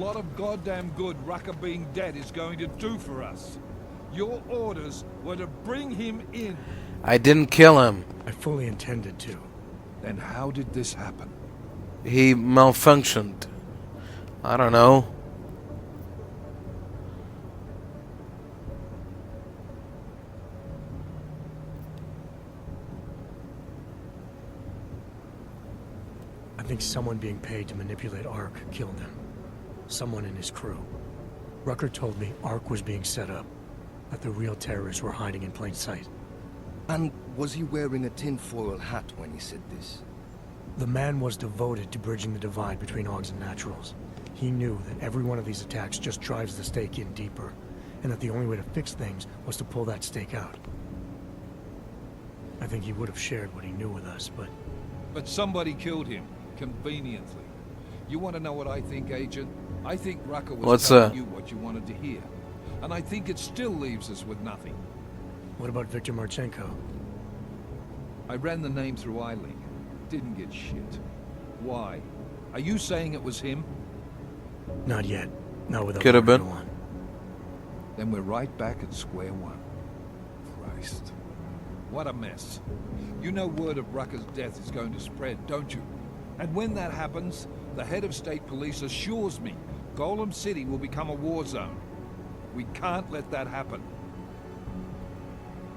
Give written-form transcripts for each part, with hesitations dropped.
lot of goddamn good Rucker being dead is going to do for us. Your orders were to bring him in. I didn't kill him. I fully intended to. Then how did this happen? He malfunctioned. I don't know. I think someone being paid to manipulate Ark killed him. Someone in his crew. Rucker told me Ark was being set up, that the real terrorists were hiding in plain sight. And was he wearing a tinfoil hat when he said this? The man was devoted to bridging the divide between Augs and Naturals. He knew that every one of these attacks just drives the stake in deeper, and that the only way to fix things was to pull that stake out. I think he would have shared what he knew with us, but... But somebody killed him, conveniently. You want to know what I think, Agent? I think Rucker was telling you what you wanted to hear. And I think it still leaves us with nothing. What about Victor Marchenko? I ran the name through iLink. Didn't get shit. Why? Are you saying it was him? Not yet. Not without Could have been. one. Then we're right back at square one. Christ. What a mess. You know word of Rucker's death is going to spread, don't you? And when that happens, the head of state police assures me Golem City will become a war zone. We can't let that happen.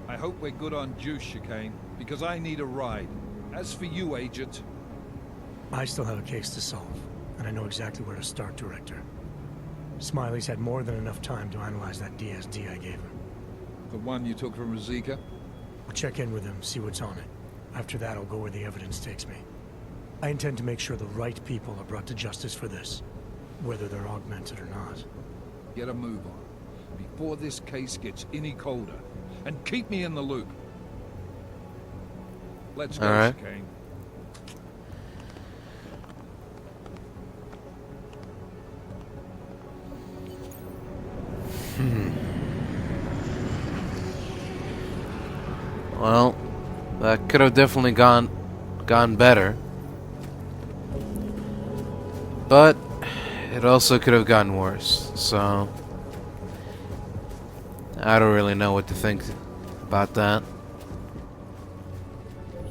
I hope we're good on juice, Chicane, because I need a ride. As for you, Agent... I still have a case to solve, and I know exactly where to start, Director. Smiley's had more than enough time to analyze that DSD I gave him. The one you took from Ruzika? I'll check in with him, see what's on it. After that, I'll go where the evidence takes me. I intend to make sure the right people are brought to justice for this, whether they're augmented or not. Get a move on, before this case gets any colder. And keep me in the loop. Let's go, right. Chicane. Well, that could have definitely gone better. But it also could have gotten worse, so I don't really know what to think about that.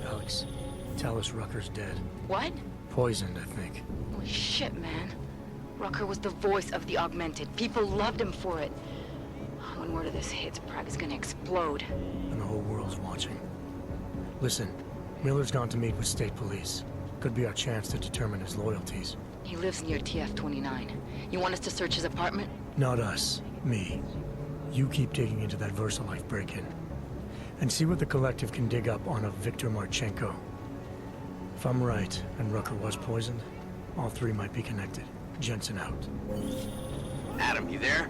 Alex, tell us Rucker's dead. What? Poisoned, I think. Holy shit, man. Rucker was the voice of the augmented. People loved him for it. When word of this hits, Prague is gonna explode. And the whole world's watching. Listen, Miller's gone to meet with state police. Could be our chance to determine his loyalties. He lives near TF-29. You want us to search his apartment? Not us. Me. You keep digging into that VersaLife break-in. And see what the Collective can dig up on a Victor Marchenko. If I'm right, and Rucker was poisoned, all three might be connected. Jensen out. Adam, you there?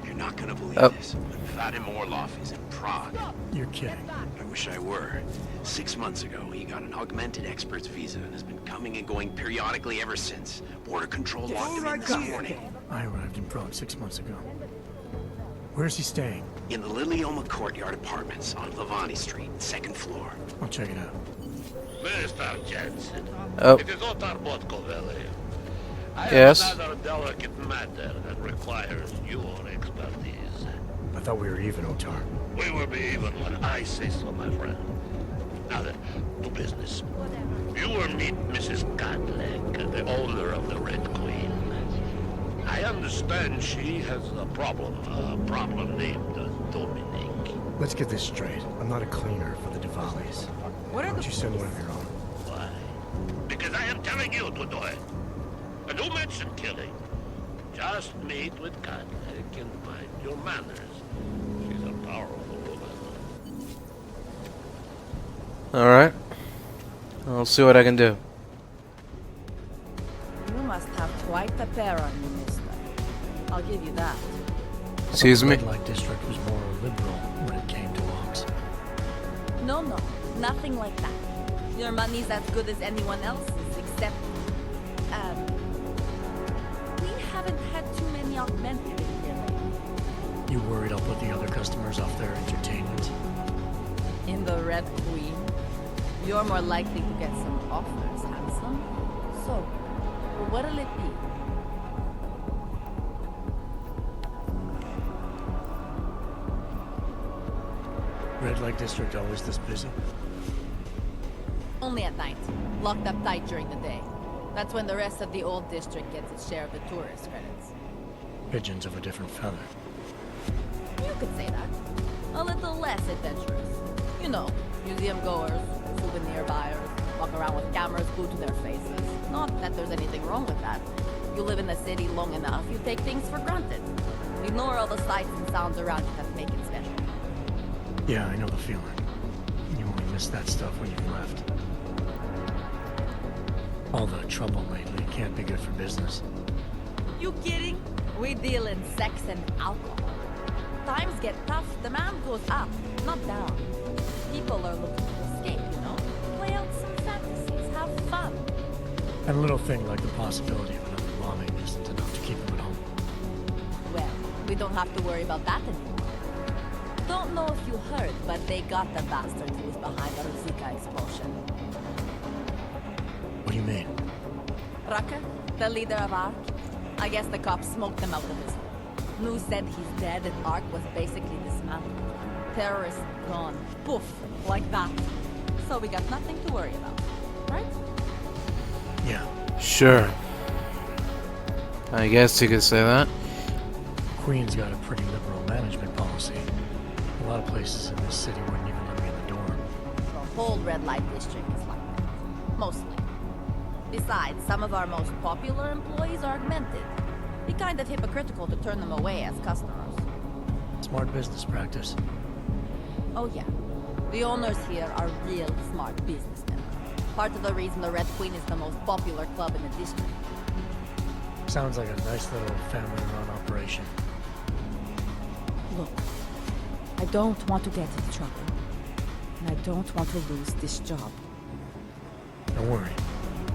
You're not gonna believe this, but Vadim Orlov is in Prague. You're kidding. I wish I were. 6 months ago, he got an augmented expert's visa and has been coming and going periodically ever since. Border control locked him in this morning. I arrived in Prague 6 months ago. Where's he staying? In the Lilioma Courtyard Apartments on Lavani Street, 2nd floor. I'll check it out. Mr. Jensen, Oh. it is Otar Botkoveli. I Yes. have another delicate matter that requires your expertise. I thought we were even, Otar. We will be even when I say so, my friend. Now then, to business. You will meet Mrs. Godlek, the owner of the Red Queen. I understand she has a problem named Dominic. Let's get this straight. I'm not a cleaner for the Diwalis. Why don't you send one of your own? Why? Because I am telling you to do it. And who mentioned killing? Just meet with Godlek and mind your manners. She's a powerful woman. Alright. I'll see what I can do. You must have quite the pair on you, mister. I'll give you that. Excuse me? The red light district was more liberal when it came to Augs. No, nothing like that. Your money's as good as anyone else's, except... we haven't had too many augmented here. You worried I'll put the other customers off their entertainment? In the Red Queen, you're more likely to get some offers, handsome. So, what'll it be? Red light district always this busy? Only at night. Locked up tight during the day. That's when the rest of the old district gets its share of the tourist credits. Pigeons of a different feather. You could say that. A little less adventurous. You know, museum goers, souvenir buyers, walk around with cameras glued to their faces. Not that there's anything wrong with that. You live in the city long enough, you take things for granted. Ignore all the sights and sounds around you that make it special. Yeah, I know the feeling. You only miss that stuff when you've left. All the trouble lately can't be good for business. You kidding? We deal in sex and alcohol. Times get tough, demand goes up, not down. People are looking to escape, you know? Play out some fantasies, have fun. And a little thing like the possibility of another bombing isn't enough to keep them at home. Well, we don't have to worry about that anymore. Don't know if you heard, but they got the bastard who was behind the Zika explosion. What do you mean? Rucker, the leader of ARC. I guess the cops smoked him out of his home. News said he's dead and ARC was basically dismantled. Terrorists gone. Poof. Like that. So we got nothing to worry about. Right? Yeah. Sure. I guess you could say that. Queen's got a pretty liberal management policy. A lot of places in this city wouldn't even let me in the door. The whole red light district is like that. Mostly. Besides, some of our most popular employees are augmented. Be kind of hypocritical to turn them away as customers. Smart business practice. Oh yeah. The owners here are real smart businessmen. Part of the reason the Red Queen is the most popular club in the district. Sounds like a nice little family-run operation. Look, I don't want to get into trouble. And I don't want to lose this job. Don't worry.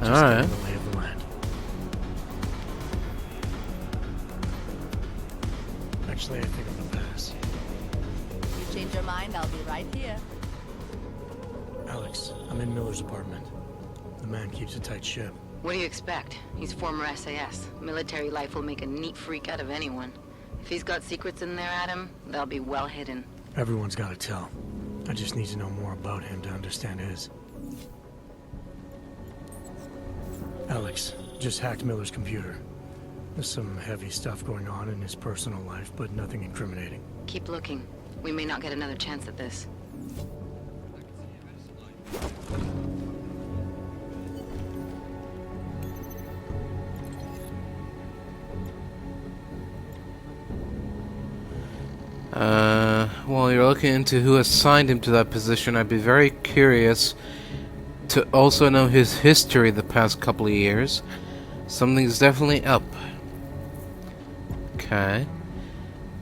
Just Alright. get the lay of the land. Actually, I think I'm gonna pass. You change your mind, I'll be right here. Alex, I'm in Miller's apartment. The man keeps a tight ship. What do you expect? He's former SAS. Military life will make a neat freak out of anyone. If he's got secrets in there, Adam, they'll be well hidden. Everyone's got to tell. I just need to know more about him to understand his. Alex, just hacked Miller's computer. There's some heavy stuff going on in his personal life, but nothing incriminating. Keep looking. We may not get another chance at this. While you're looking into who assigned him to that position, I'd be very curious to also know his history the past couple of years. Something's definitely up. Okay.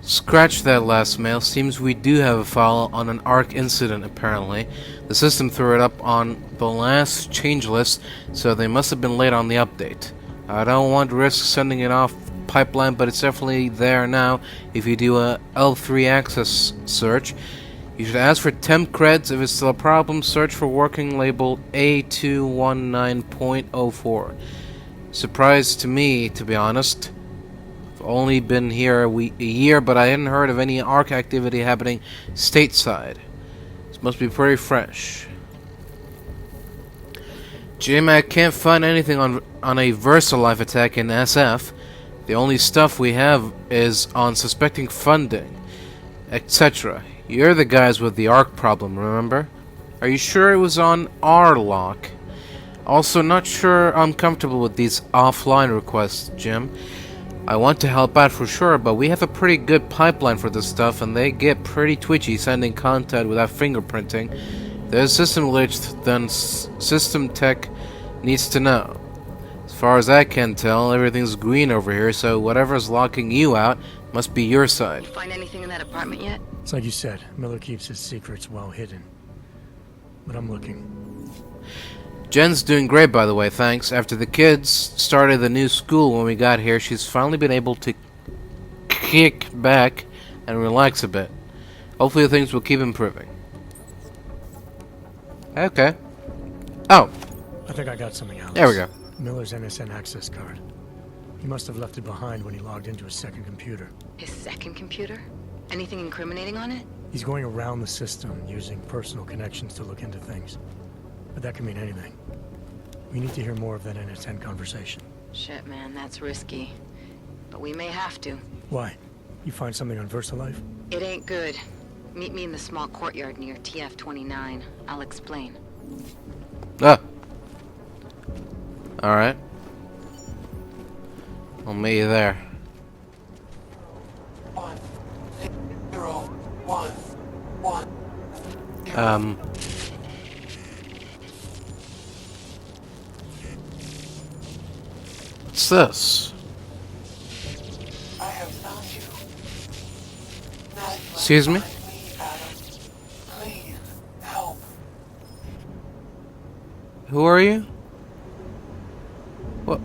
Scratch that last mail. Seems we do have a file on an ARC incident, apparently. The system threw it up on the last change list, so they must have been late on the update. I don't want to risk sending it off pipeline, but it's definitely there now. If you do a L3 access search, you should ask for temp creds. If it's still a problem, search for working label A219.04. Surprise to me, to be honest. I've only been here a year, but I hadn't heard of any ARC activity happening stateside. This must be pretty fresh. Jim, I can't find anything on a VersaLife attack in SF. The only stuff we have is on suspecting funding, etc. You're the guys with the ARC problem, remember? Are you sure it was on our lock? Also, not sure I'm comfortable with these offline requests, Jim. I want to help out for sure, but we have a pretty good pipeline for this stuff, and they get pretty twitchy sending content without fingerprinting. There's system glitch, then system tech needs to know. As far as I can tell, everything's green over here, so whatever's locking you out must be your side. You find anything in that apartment yet? It's like you said, Miller keeps his secrets well hidden. But I'm looking. Jen's doing great, by the way, thanks. After the kids started the new school when we got here, she's finally been able to kick back and relax a bit. Hopefully things will keep improving. Okay. Oh. I think I got something else. There we go. Miller's NSN access card. He must have left it behind when he logged into his second computer. His second computer? Anything incriminating on it? He's going around the system, using personal connections to look into things. But that can mean anything. We need to hear more of that NS10 conversation. Shit, man, that's risky. But we may have to. Why? You find something on VersaLife? It ain't good. Meet me in the small courtyard near TF-29. I'll explain. Ah. Alright. I'll meet you there. 1 0 1 1. What's this? I have found you. Nothing but Excuse me? find me, Adam. Please, help. Who are you? What?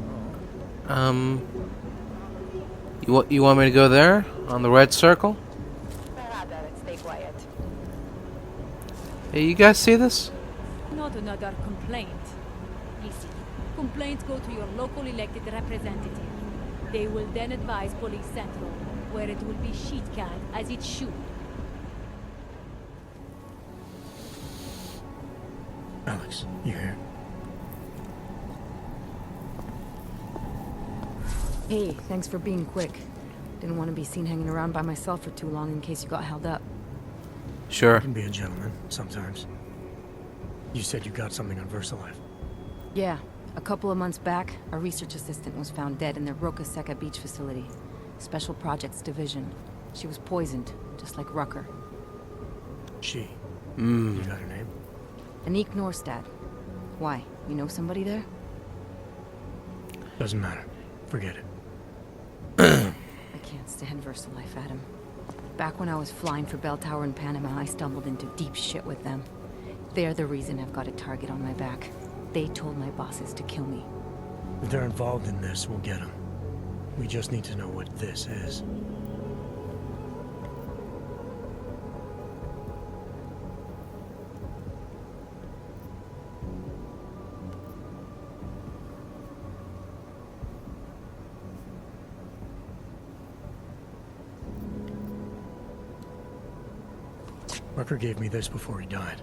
You want me to go there? On the red circle? Stay quiet. Hey, you guys see this? Not another complaint. Listen, complaints go to your local elected representative. They will then advise Police Central, where it will be sheet-canned as it should. Alex, you here? Hey, thanks for being quick. Didn't want to be seen hanging around by myself for too long in case you got held up. Sure. I can be a gentleman, sometimes. You said you got something on VersaLife. Yeah, a couple of months back, a research assistant was found dead in their Roca Seca beach facility. Special Projects Division. She was poisoned, just like Rucker. She. You got her name? Anik Norstad. Why? You know somebody there? Doesn't matter. Forget it. I can't stand VersaLife, Adam. Back when I was flying for Bell Tower in Panama, I stumbled into deep shit with them. They're the reason I've got a target on my back. They told my bosses to kill me. If they're involved in this, we'll get them. We just need to know what this is. Rucker gave me this before he died.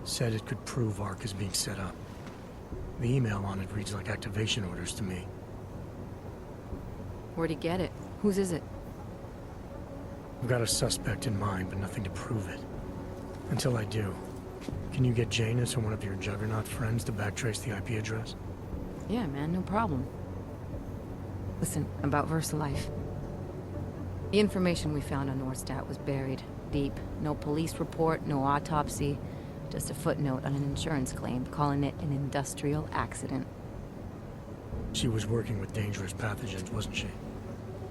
Said it could prove ARC is being set up. The email on it reads like activation orders to me. Where'd he get it? Whose is it? I've got a suspect in mind, but nothing to prove it. Until I do, can you get Janus or one of your Juggernaut friends to backtrace the IP address? Yeah, man, no problem. Listen, about VersaLife. The information we found on Norstad was buried deep. No police report, no autopsy. Just a footnote on an insurance claim, calling it an industrial accident. She was working with dangerous pathogens, wasn't she?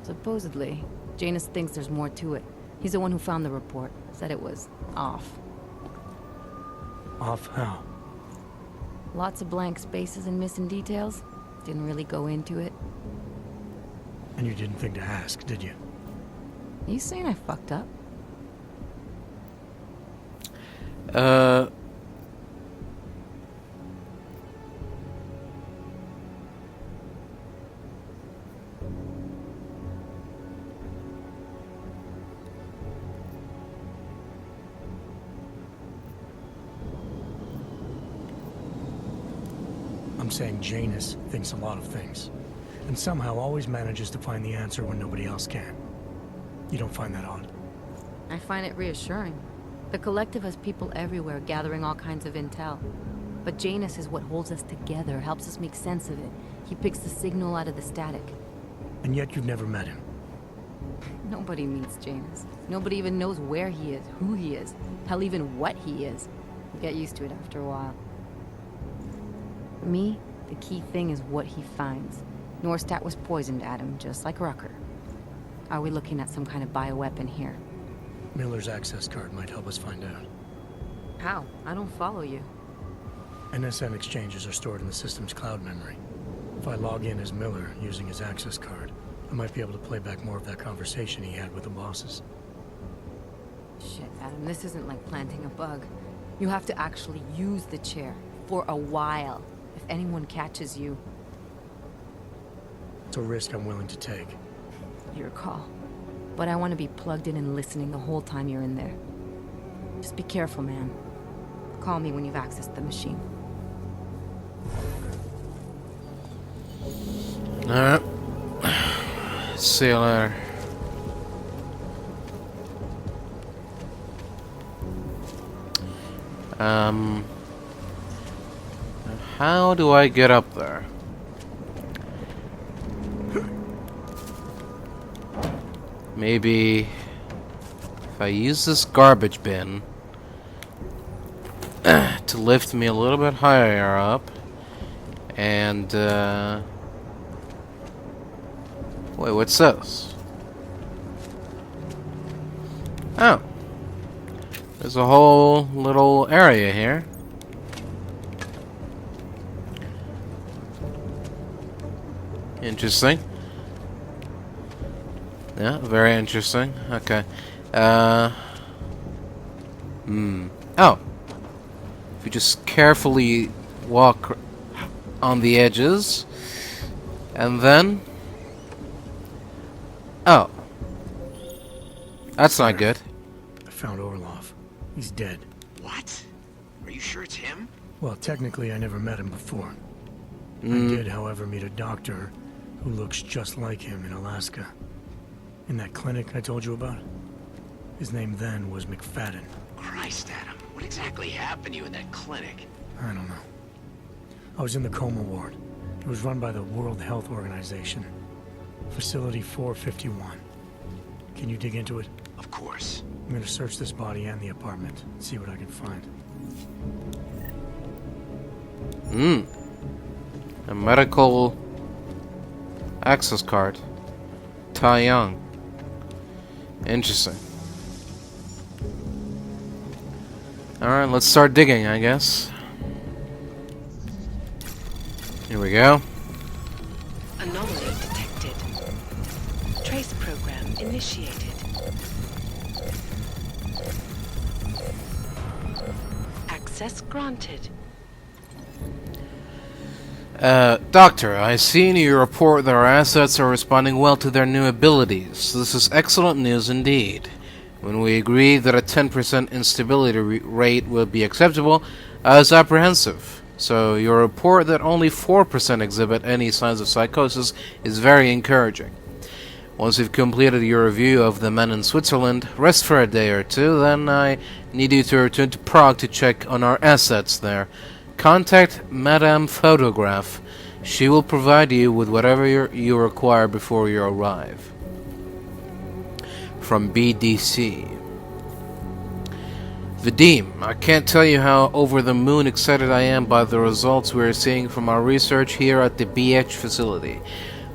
Supposedly. Janus thinks there's more to it. He's the one who found the report. Said it was off. Off how? Lots of blank spaces and missing details. Didn't really go into it. And you didn't think to ask, did you? You saying I fucked up? I'm saying Janus thinks a lot of things. And somehow always manages to find the answer when nobody else can. You don't find that odd? I find it reassuring. The Collective has people everywhere gathering all kinds of intel. But Janus is what holds us together, helps us make sense of it. He picks the signal out of the static. And yet you've never met him. Nobody meets Janus. Nobody even knows where he is, who he is, hell, even what he is. You get used to it after a while. For me, the key thing is what he finds. Norstad was poisoned, Adam, just like Rucker. Are we looking at some kind of bioweapon here? Miller's access card might help us find out. How? I don't follow you. NSN exchanges are stored in the system's cloud memory. If I log in as Miller using his access card, I might be able to play back more of that conversation he had with the bosses. Shit, Adam, this isn't like planting a bug. You have to actually use the chair for a while. If anyone catches you, It's a risk I'm willing to take. your call. but I want to be plugged in and listening the whole time you're in there. Just be careful, man. Call me when you've accessed the machine. Alright. See you later. How do I get up there? Maybe if I use this garbage bin to lift me a little bit higher up, and wait, what's this? Oh, there's a whole little area here. Interesting. Yeah, very interesting. Okay. Oh. If you just carefully walk on the edges, and then... Oh. That's not good. I found Orlov. He's dead. What? Are you sure it's him? Well, technically, I never met him before. I did, however, meet a doctor who looks just like him in Alaska. In that clinic I told you about? His name then was McFadden. Christ, Adam. What exactly happened to you in that clinic? I don't know. I was in the coma ward. It was run by the World Health Organization. Facility 451. Can you dig into it? Of course. I'm gonna search this body and the apartment. See what I can find. A medical access card. Tai Young. Interesting. Alright, let's start digging, I guess. Here we go. Anomaly detected. Trace program initiated. Access granted. Doctor, I see in your report that our assets are responding well to their new abilities. This is excellent news indeed. When we agreed that a 10% instability rate would be acceptable, I was apprehensive. So your report that only 4% exhibit any signs of psychosis is very encouraging. Once you've completed your review of the men in Switzerland, rest for a day or two, then I need you to return to Prague to check on our assets there. Contact Madame Photograph. She will provide you with whatever you require before you arrive. From BDC. Vadim, I can't tell you how over the moon excited I am by the results we are seeing from our research here at the BH facility.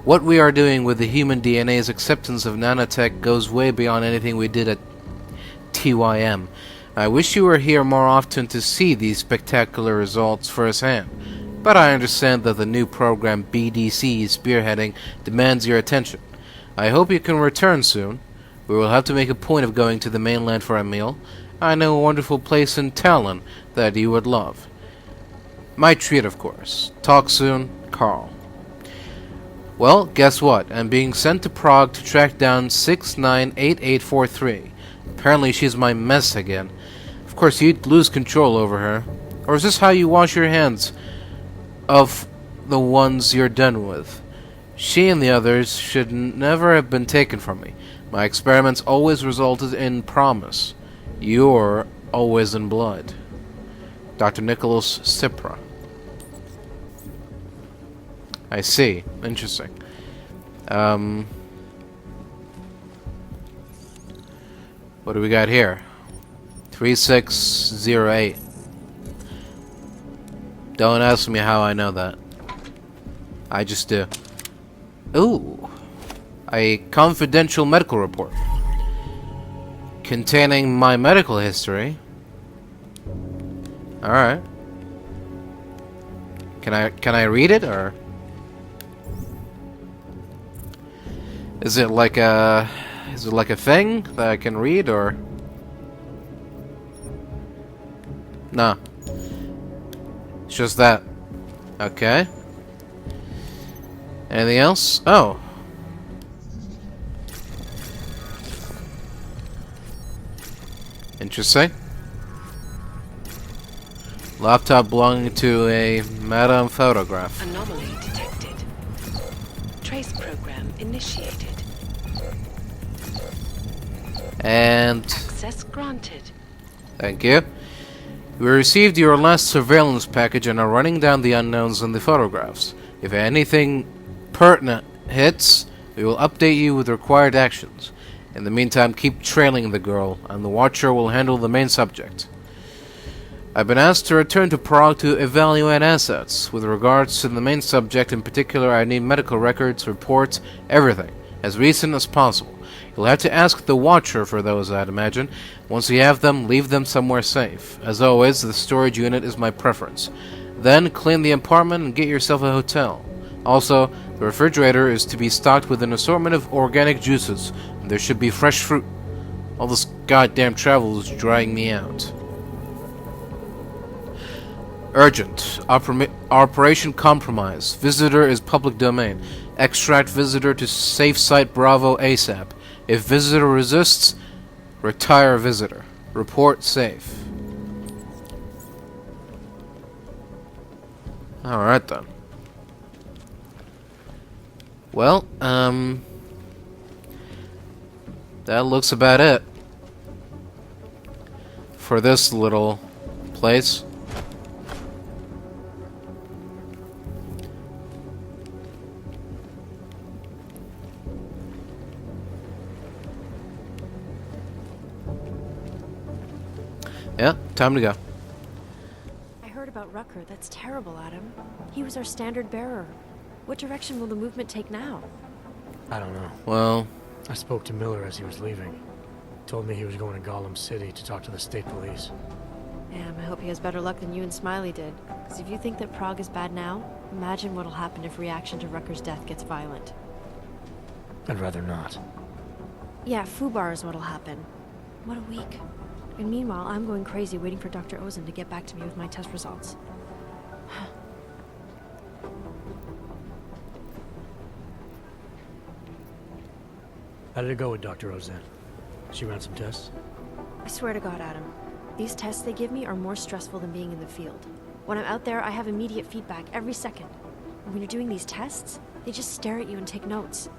What we are doing with the human DNA's acceptance of nanotech goes way beyond anything we did at TYM. I wish you were here more often to see these spectacular results firsthand, but I understand that the new program BDC is spearheading demands your attention. I hope you can return soon. We will have to make a point of going to the mainland for a meal. I know a wonderful place in Talon that you would love. My treat, of course. Talk soon, Carl. Well, guess what? I'm being sent to Prague to track down 698843. Apparently she's my mess again. Of course, you'd lose control over her. Or is this how you wash your hands of the ones you're done with? She and the others should never have been taken from me. My experiments always resulted in promise. You're always in blood. Dr. Nicholas Cipra. I see. Interesting. What do we got here? 3608. Don't ask me how I know that. I just do. Ooh. A confidential medical report. Containing my medical history. Alright. Can I read it, or? Is it like a thing that I can read, or? No. It's just that. Okay. Anything else? Oh. Interesting. Laptop belonging to a Madame photograph. Anomaly detected. Trace program initiated. And Access granted. thank you. We received your last surveillance package and are running down the unknowns in the photographs. If anything pertinent hits, we will update you with required actions. In the meantime, keep trailing the girl, and the Watcher will handle the main subject. I've been asked to return to Prague to evaluate assets. With regards to the main subject in particular, I need medical records, reports, everything, as recent as possible. You'll have to ask the Watcher for those, I'd imagine. Once you have them, leave them somewhere safe. As always, the storage unit is my preference. Then, clean the apartment and get yourself a hotel. Also, the refrigerator is to be stocked with an assortment of organic juices, and there should be fresh fruit. All this goddamn travel is drying me out. Urgent. Operation Compromise. Visitor is public domain. Extract visitor to safe site Bravo ASAP. If visitor resists, retire visitor. Report safe. Alright then. Well, that looks about it for this little place. Yeah, time to go. I heard about Rucker. That's terrible, Adam. He was our standard bearer. What direction will the movement take now? I don't know. Well, I spoke to Miller as he was leaving. Told me he was going to Gollum City to talk to the state police. Damn, I hope he has better luck than you and Smiley did. Because if you think that Prague is bad now, imagine what'll happen if reaction to Rucker's death gets violent. I'd rather not. Yeah, Fubar is what'll happen. What a week. And meanwhile, I'm going crazy waiting for Dr. Ozen to get back to me with my test results. How did it go with Dr. Ozen? She ran some tests? I swear to God, Adam. These tests they give me are more stressful than being in the field. When I'm out there, I have immediate feedback every second. And when you're doing these tests, they just stare at you and take notes.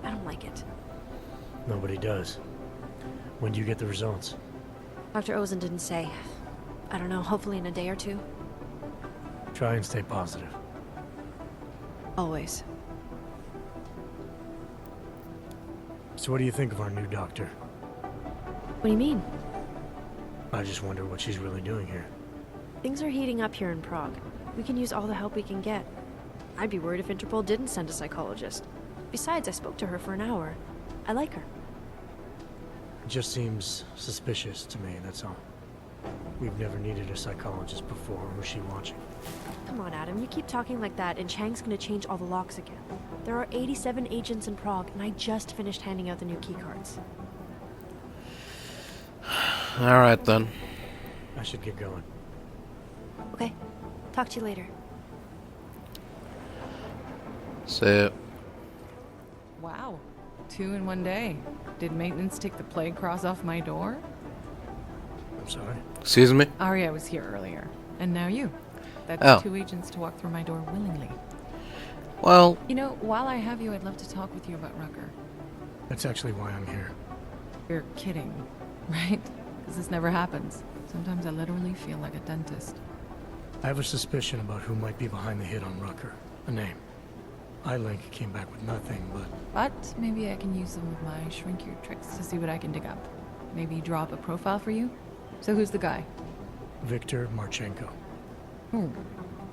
I don't like it. Nobody does. When do you get the results? Dr. Ozen didn't say. I don't know, hopefully in a day or two. Try and stay positive. Always. So what do you think of our new doctor? What do you mean? I just wonder what she's really doing here. Things are heating up here in Prague. We can use all the help we can get. I'd be worried if Interpol didn't send a psychologist. Besides, I spoke to her for an hour. I like her. It just seems suspicious to me, that's all. We've never needed a psychologist before. Who's she watching? Come on, Adam. You keep talking like that, and Chang's gonna change all the locks again. There are 87 agents in Prague, and I just finished handing out the new keycards. alright then. I should get going. Okay. Talk to you later. So, Wow. 2 in one day. Did maintenance take the plague cross off my door? I'm sorry. excuse me? Arya was here earlier. And now you. That's Oh. 2 agents to walk through my door willingly. Well, You know, while I have you, I'd love to talk with you about Rucker. That's actually why I'm here. You're kidding, right? Because this never happens. Sometimes I literally feel like a dentist. I have a suspicion about who might be behind the hit on Rucker. A name. I-Link came back with nothing, But maybe I can use some of my shrink your tricks to see what I can dig up. Maybe draw up a profile for you? So who's the guy? Viktor Marchenko.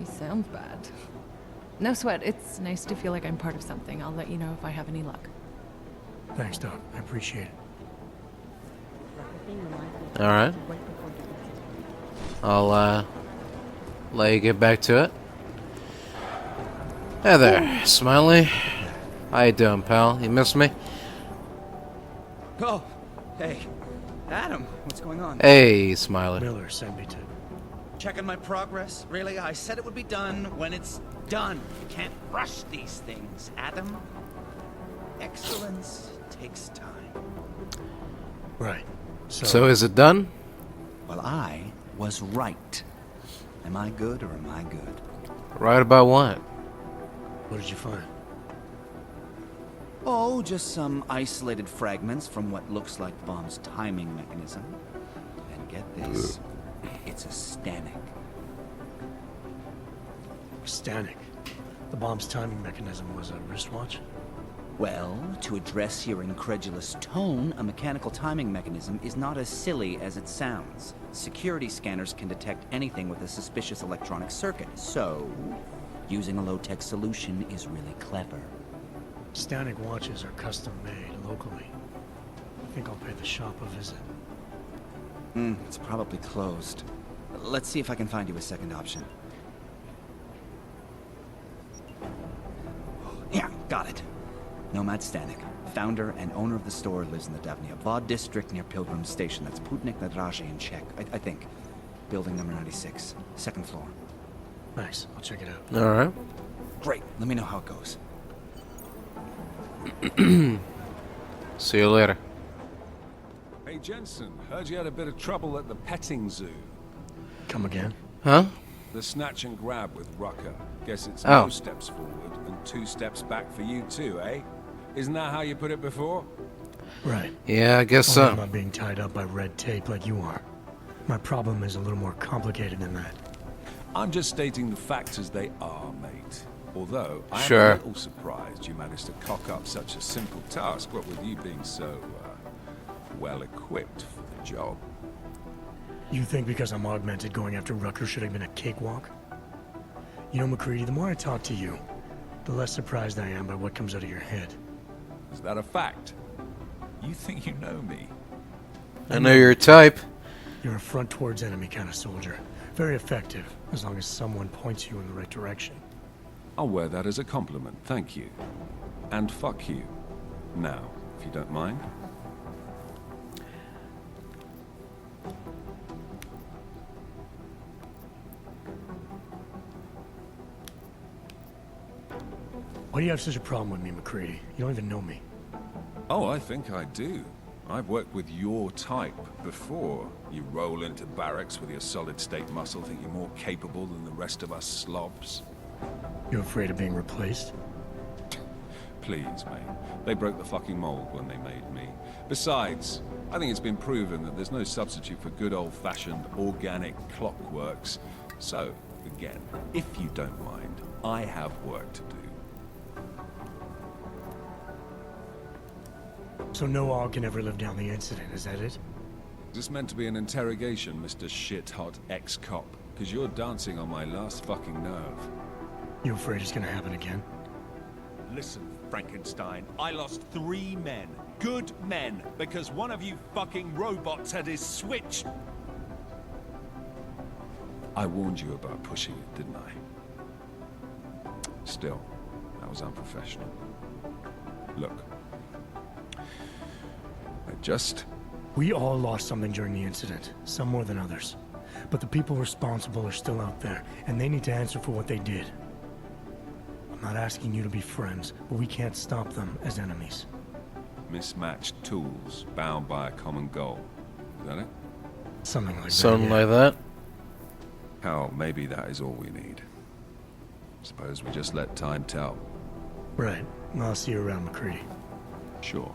He sounds bad. No sweat, it's nice to feel like I'm part of something. I'll let you know if I have any luck. Thanks, Doc. I appreciate it. alright. I'll, let you get back to it. Hey there, Smiley. How you doing, pal? You miss me? Oh, hey. Adam, what's going on? Hey, Smiley. Miller sent me to... Checking my progress? Really? I said it would be done when it's done. You can't rush these things, Adam. Excellence takes time. Right. So is it done? Well, I was right. Am I good or am I good? Right about what? What did you find? Oh, just some isolated fragments from what looks like the bomb's timing mechanism. And get this, it's a Stanek. Stanek. The bomb's timing mechanism was a wristwatch? Well, to address your incredulous tone, a mechanical timing mechanism is not as silly as it sounds. Security scanners can detect anything with a suspicious electronic circuit, so using a low-tech solution is really clever. Stanek watches are custom made locally. I think I'll pay the shop a visit. It's probably closed. Let's see if I can find you a second option. Yeah, got it. Nomad Stanek, founder and owner of the store, lives in the Davnia Vod district near Pilgrim Station. That's Putnik Nadraji in Czech, I think. Building number 96, second floor. Nice, I'll check it out. Alright. Great, let me know how it goes. See you later. Hey, Jensen, heard you had a bit of trouble at the petting zoo. Come again? Huh? The snatch and grab with Rucker. Guess it's Oh. no steps forward and 2 steps back for you too, eh? Isn't that how you put it before? Right. Yeah, I guess Only so. I'm not being tied up by red tape like you are. My problem is a little more complicated than that. I'm just stating the facts as they are, mate. Although, I am Sure. a little surprised you managed to cock up such a simple task, what with you being so, well-equipped for the job. You think because I'm augmented going after Rucker should have been a cakewalk? You know, McCready, the more I talk to you, the less surprised I am by what comes out of your head. Is that a fact? You think you know me? I know your type. You're a front towards enemy kind of soldier. Very effective, as long as someone points you in the right direction. I'll wear that as a compliment, thank you. And fuck you. Now, if you don't mind. Why do you have such a problem with me, McCready? You don't even know me. Oh, I think I do. I've worked with your type before. You roll into barracks with your solid-state muscle, think you're more capable than the rest of us slobs. You afraid of being replaced? Please, mate. They broke the fucking mold when they made me. Besides, I think it's been proven that there's no substitute for good old-fashioned organic clockworks. So, again, if you don't mind, I have work to do. So no Aug can ever live down the incident, is that it? Is this meant to be an interrogation, Mr. Shit-hot ex-cop? Because you're dancing on my last fucking nerve. You afraid it's gonna happen again? Listen, Frankenstein, I lost 3 men. Good men. Because one of you fucking robots had his switch. I warned you about pushing it, didn't I? Still, that was unprofessional. Look. We all lost something during the incident, some more than others. But the people responsible are still out there, and they need to answer for what they did. I'm not asking you to be friends, but we can't stop them as enemies. Mismatched tools, bound by a common goal. Is that it? Something like that. Something like that. Hell, maybe that is all we need. Suppose we just let time tell. Right. I'll see you around, McCready. Sure.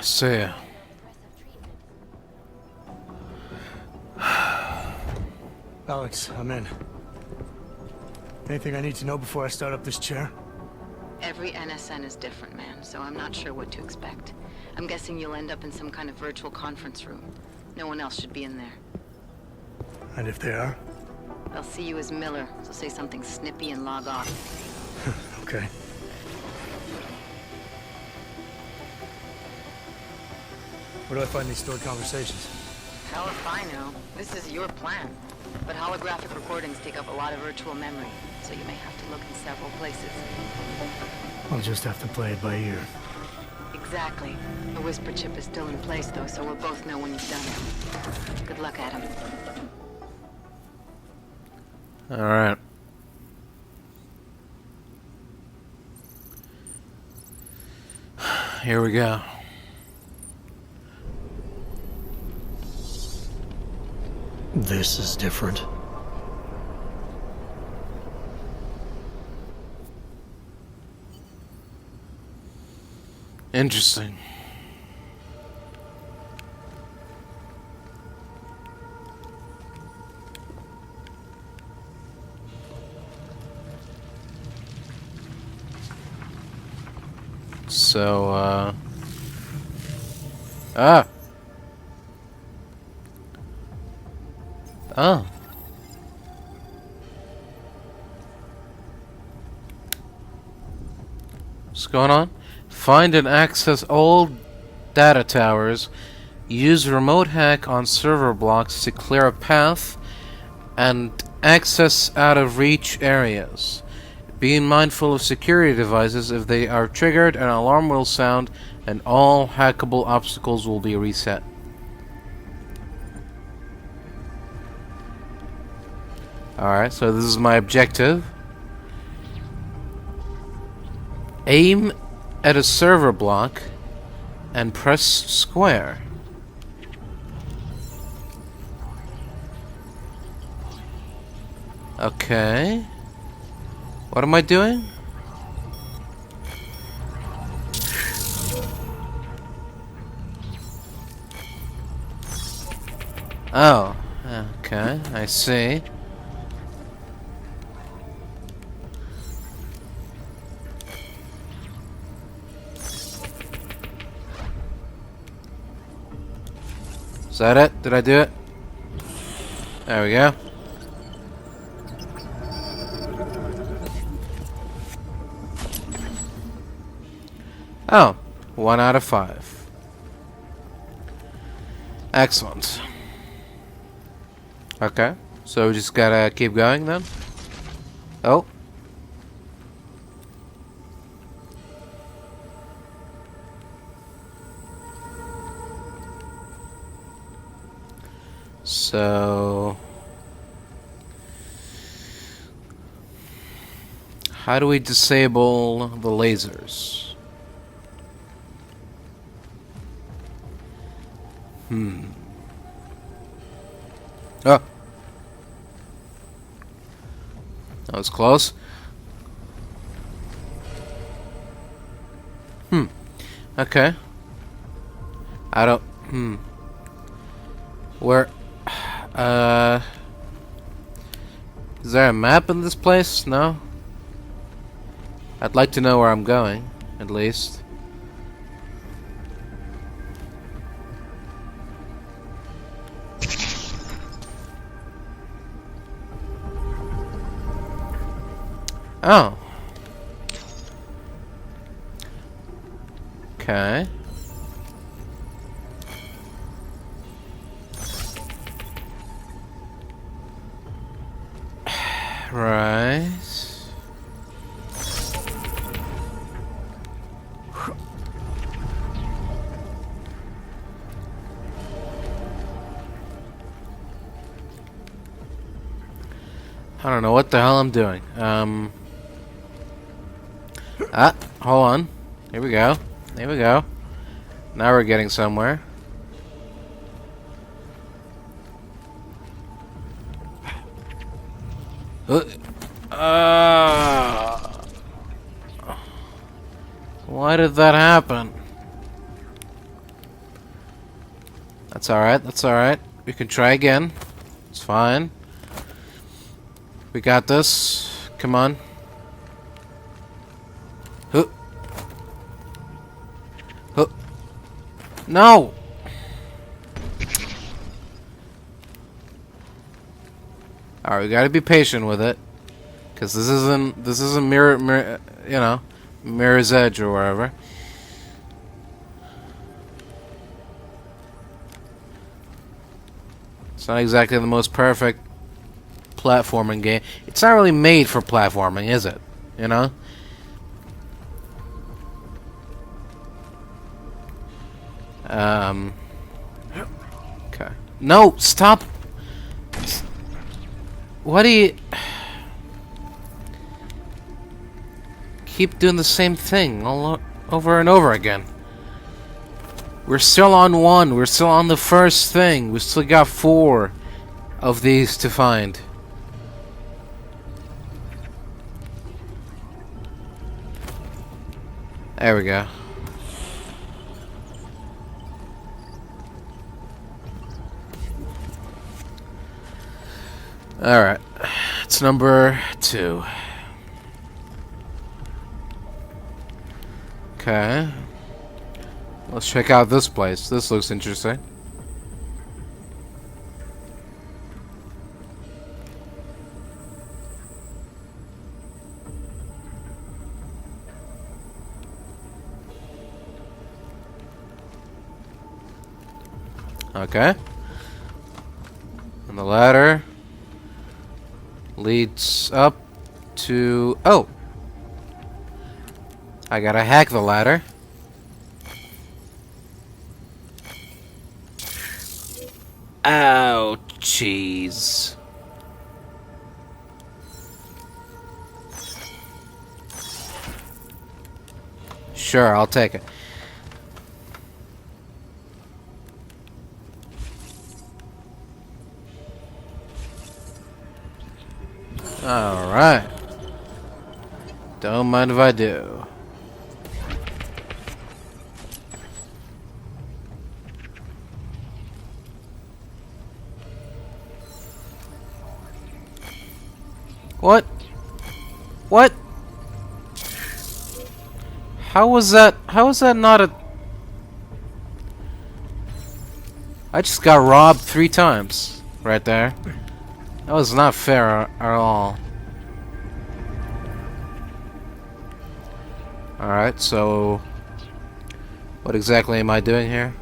See ya. Alex, I'm in. Anything I need to know before I start up this chair? Every NSN is different, man, so I'm not sure what to expect. I'm guessing you'll end up in some kind of virtual conference room. No one else should be in there. And if they are? They'll see you as Miller, so say something snippy and log off. Okay. Where do I find these stored conversations? Hell if I know. This is your plan. But holographic recordings take up a lot of virtual memory, so you may have to look in several places. I'll just have to play it by ear. Exactly. The whisper chip is still in place, though, so we'll both know when you've done it. Good luck, Adam. Alright. Here we go. This is different. Interesting. So, Oh. What's going on? Find and access all data towers. Use remote hack on server blocks to clear a path and access out of reach areas. Being mindful of security devices. If they are triggered, an alarm will sound and all hackable obstacles will be reset. Alright, so this is my objective. Aim at a server block and press square. Okay. What am I doing? Oh, okay, I see. Is that it? Did I do it? There we go. Oh, 1 out of 5. Excellent. Okay, so we just gotta keep going then? Oh. So, how do we disable the lasers? Oh. That was close. Okay. I don't... Where... Is there a map in this place? No? I'd like to know where I'm going, at least. Oh. Okay. Right. I don't know what the hell I'm doing. Hold on. Here we go. Here we go. Now we're getting somewhere. Why did that happen? That's alright, that's alright. We can try again. It's fine. We got this. Come on. No! Alright, we gotta be patient with it. Cause this isn't mirror, you know, Mirror's Edge or wherever. It's not exactly the most perfect platforming game. It's not really made for platforming, is it? You know? Okay. No, stop! What do you... Keep doing the same thing all over and over again. We're still on 1. We're still on the first thing. We still got 4. of these to find. There we go. Alright. It's number 2. Okay. Let's check out this place. This looks interesting. Okay. And the ladder leads up to... Oh! I gotta hack the ladder. Ow, jeez. Sure, I'll take it. Alright. Don't mind if I do. What? What? How was that not a... I just got robbed 3 times right there. That was not fair at all. Alright, so... what exactly am I doing here?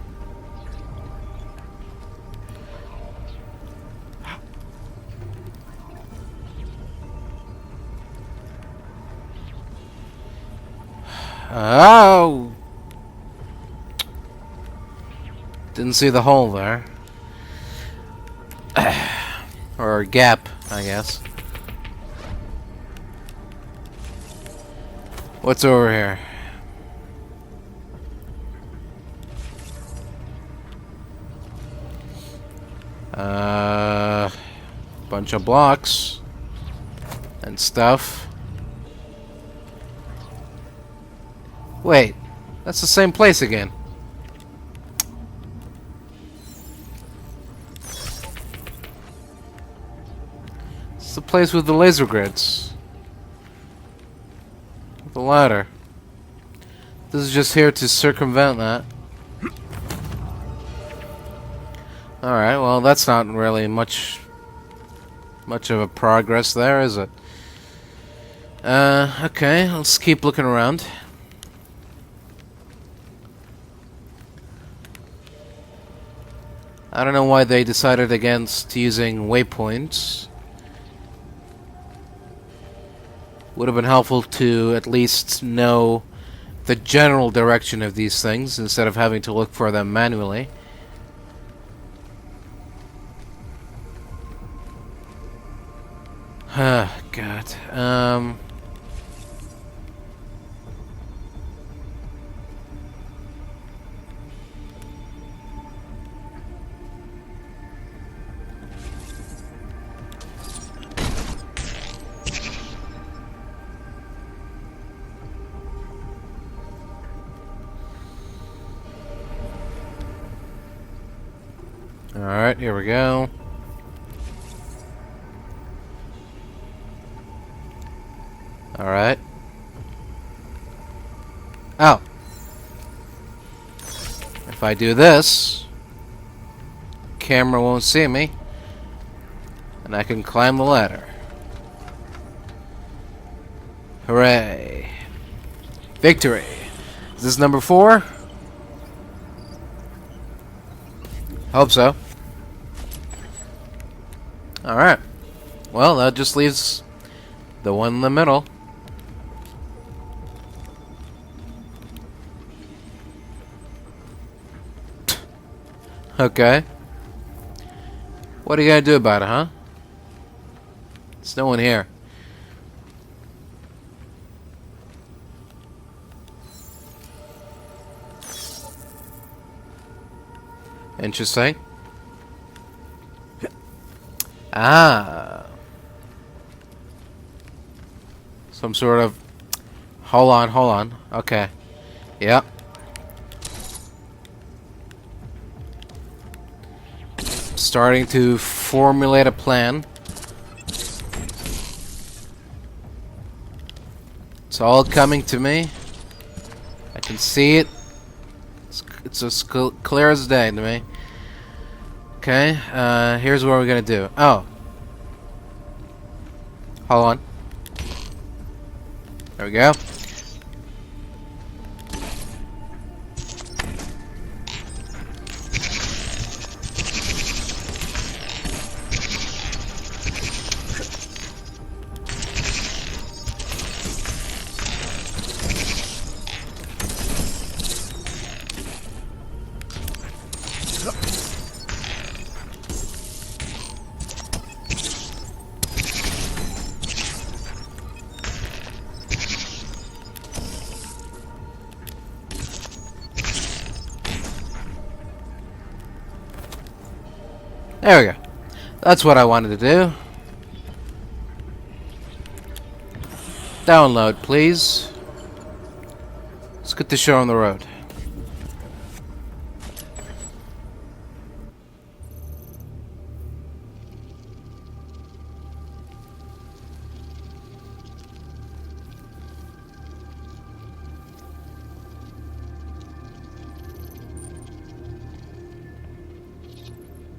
Oh! Didn't see the hole there. Or a gap, I guess. What's over here? Bunch of blocks and stuff. Wait, that's the same place again. It's the place with the laser grids. The ladder. This is just here to circumvent that. Alright, well that's not really much of a progress there, is it? Okay, let's keep looking around. I don't know why they decided against using waypoints. Would have been helpful to at least know the general direction of these things instead of having to look for them manually. Ah, God. Alright, here we go. Alright. Oh. If I do this, camera won't see me, and I can climb the ladder. Hooray. Victory. Is this number 4? Hope so. Alright. Well, that just leaves the one in the middle. Okay. What are you gonna do about it, huh? There's no one here. Interesting. Ah. Some sort of... Hold on. Okay. Yep. Starting to formulate a plan. It's all coming to me. I can see it. It's as clear as day to me. Okay, here's what we're gonna do. Oh. Hold on. There we go. There we go. That's what I wanted to do. Download, please. Let's get the show on the road.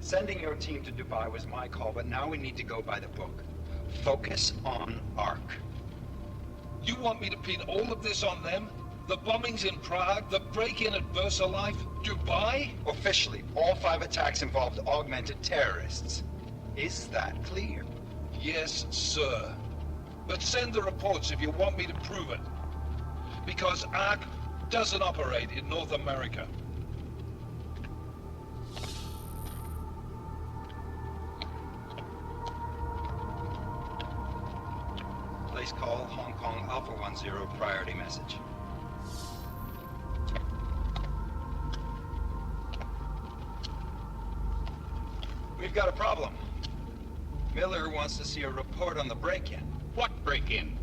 Sending your team to Dubai was my call, but now we need to go by the book. Focus on ARC. You want me to pin all of this on them? The bombings in Prague, the break-in at VersaLife, Dubai? Officially, all 5 attacks involved augmented terrorists. Is that clear? Yes, sir. But send the reports if you want me to prove it. Because ARC doesn't operate in North America. Place call Hong Kong Alpha 10 priority message. We've got a problem. Miller wants to see a report on the break-in. What break-in?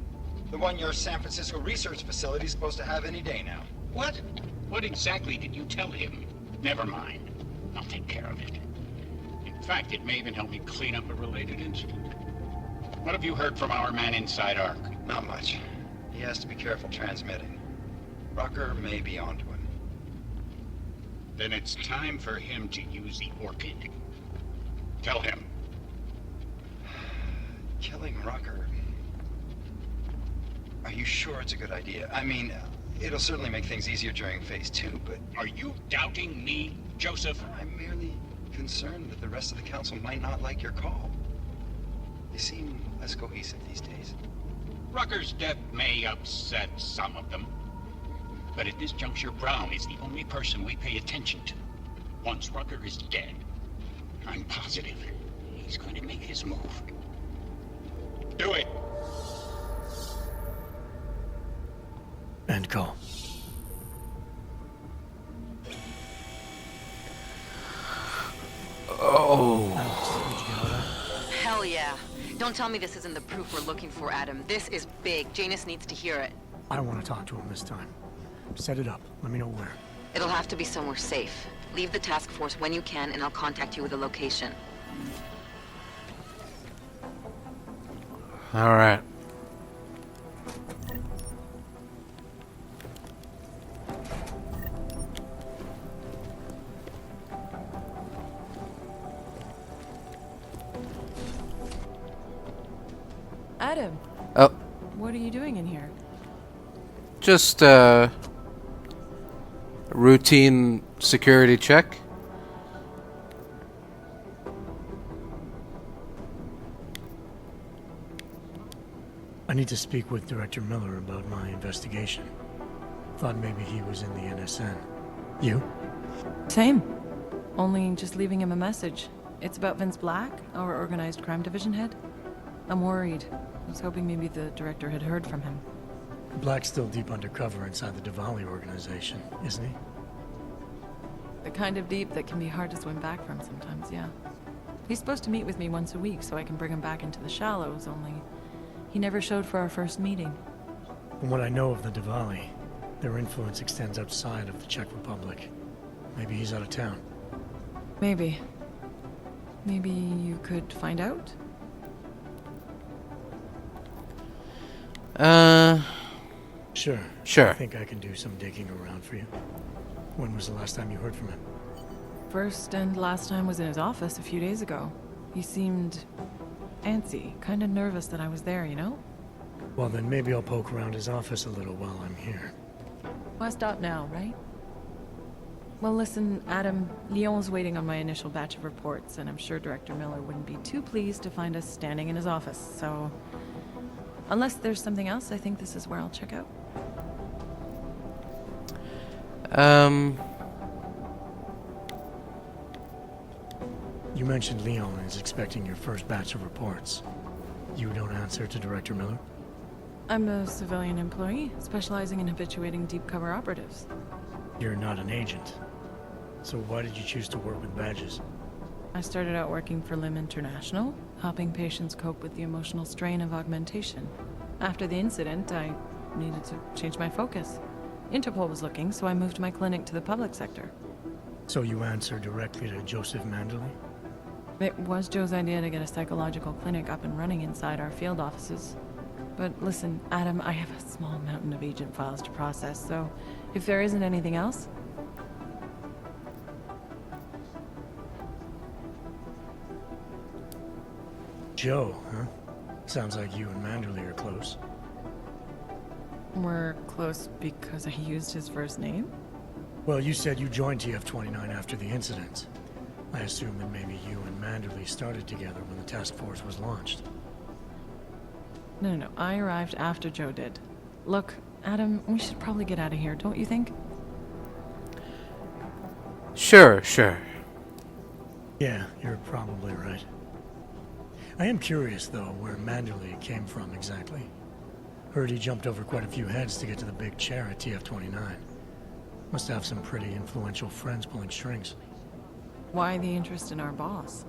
The one your San Francisco research facility is supposed to have any day now. What? What exactly did you tell him? Never mind. I'll take care of it. In fact, it may even help me clean up a related incident. What have you heard from our man inside ARC? Not much. He has to be careful transmitting. Rucker may be onto him. Then it's time for him to use the Orchid. Tell him. Killing Rucker. Are you sure it's a good idea? I mean, it'll certainly make things easier during Phase 2, but... Are you doubting me, Joseph? I'm merely concerned that the rest of the Council might not like your call. They seem less cohesive these days. Rucker's death may upset some of them. But at this juncture, Brown is the only person we pay attention to. Once Rucker is dead, I'm positive he's going to make his move. Do it! End call. Oh. Hell yeah. Don't tell me this isn't the proof we're looking for, Adam. This is big. Janus needs to hear it. I want to talk to him this time. Set it up. Let me know where. It'll have to be somewhere safe. Leave the task force when you can, and I'll contact you with a location. All right. Adam. Oh. What are you doing in here? Just routine security check. I need to speak with Director Miller about my investigation. Thought maybe he was in the NSN. You? Same. Only just leaving him a message. It's about Vince Black, our organized crime division head. I'm worried. I was hoping maybe the director had heard from him. Black's still deep undercover inside the Diwali organization, isn't he? The kind of deep that can be hard to swim back from sometimes, yeah. He's supposed to meet with me once a week so I can bring him back into the shallows, only he never showed for our first meeting. From what I know of the Diwali, their influence extends outside of the Czech Republic. Maybe he's out of town. Maybe. Maybe you could find out? Sure. Sure. I think I can do some digging around for you. When was the last time you heard from him? First and last time was in his office a few days ago. He seemed antsy, kind of nervous that I was there, you know? Well, then maybe I'll poke around his office a little while I'm here. Why stop now, right? Well, listen, Adam, Lyon's waiting on my initial batch of reports, and I'm sure Director Miller wouldn't be too pleased to find us standing in his office, so... Unless there's something else, I think this is where I'll check out. You mentioned Leon is expecting your first batch of reports. You don't answer to Director Miller? I'm a civilian employee, specializing in habituating deep cover operatives. You're not an agent. So why did you choose to work with badges? I started out working for LIM International, helping patients cope with the emotional strain of augmentation. After the incident, I needed to change my focus. Interpol was looking, so I moved my clinic to the public sector. So you answer directly to Joseph Manderley? It was Joe's idea to get a psychological clinic up and running inside our field offices. But listen, Adam, I have a small mountain of agent files to process, so if there isn't anything else... Joe, huh? Sounds like you and Manderley are close. We're close because I used his first name? Well, you said you joined TF-29 after the incident. I assume that maybe you and Manderley started together when the task force was launched. No. I arrived after Joe did. Look, Adam, we should probably get out of here, don't you think? Sure. Yeah, you're probably right. I am curious, though, where Manderley came from exactly. Heard he jumped over quite a few heads to get to the big chair at TF-29. Must have some pretty influential friends pulling strings. Why the interest in our boss?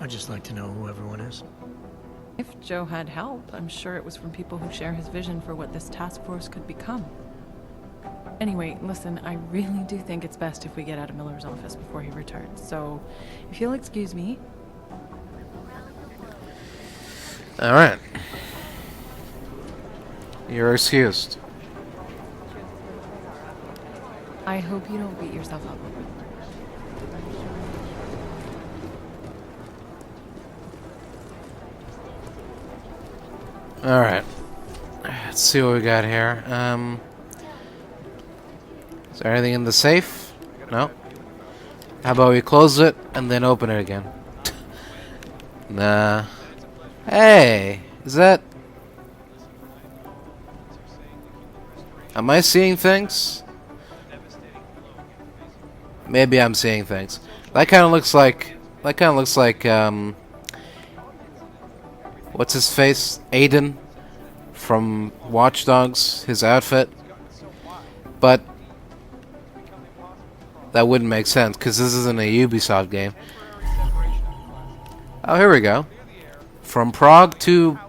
I'd just like to know who everyone is. If Joe had help, I'm sure it was from people who share his vision for what this task force could become. Anyway, listen, I really do think it's best if we get out of Miller's office before he returns, so if you'll excuse me... Alright. You're excused. I hope you don't beat yourself up. Alright. Let's see what we got here. Is there anything in the safe? No? How about we close it and then open it again? Nah. Hey! Is that... Am I seeing things? Maybe I'm seeing things. That kind of looks like... what's his face? Aiden from Watch Dogs, his outfit. But that wouldn't make sense because this isn't a Ubisoft game. Oh, here we go. From Prague to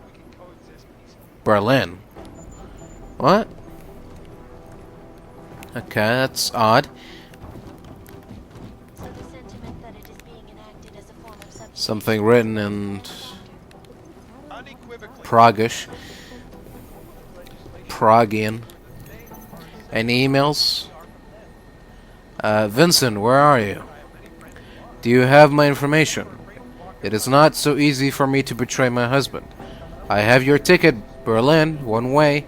Berlin. What? Okay, that's odd. Something written in Pragish. Pragian. Any emails? Vincent, where are you? Do you have my information? It is not so easy for me to betray my husband. I have your ticket, Berlin, one way.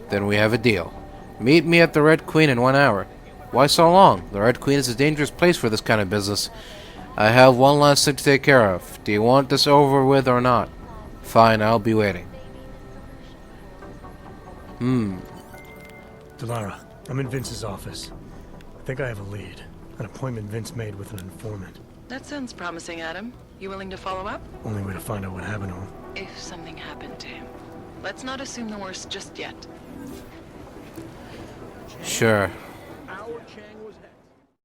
Then we have a deal. Meet me at the Red Queen in 1 hour. Why so long? The Red Queen is a dangerous place for this kind of business. I have one last thing to take care of. Do you want this over with or not? Fine, I'll be waiting. Delara, I'm in Vince's office. I think I have a lead. An appointment Vince made with an informant. That sounds promising, Adam. You willing to follow up? Only way to find out what happened to him. If something happened to him. Let's not assume the worst just yet. Sure. Our Chang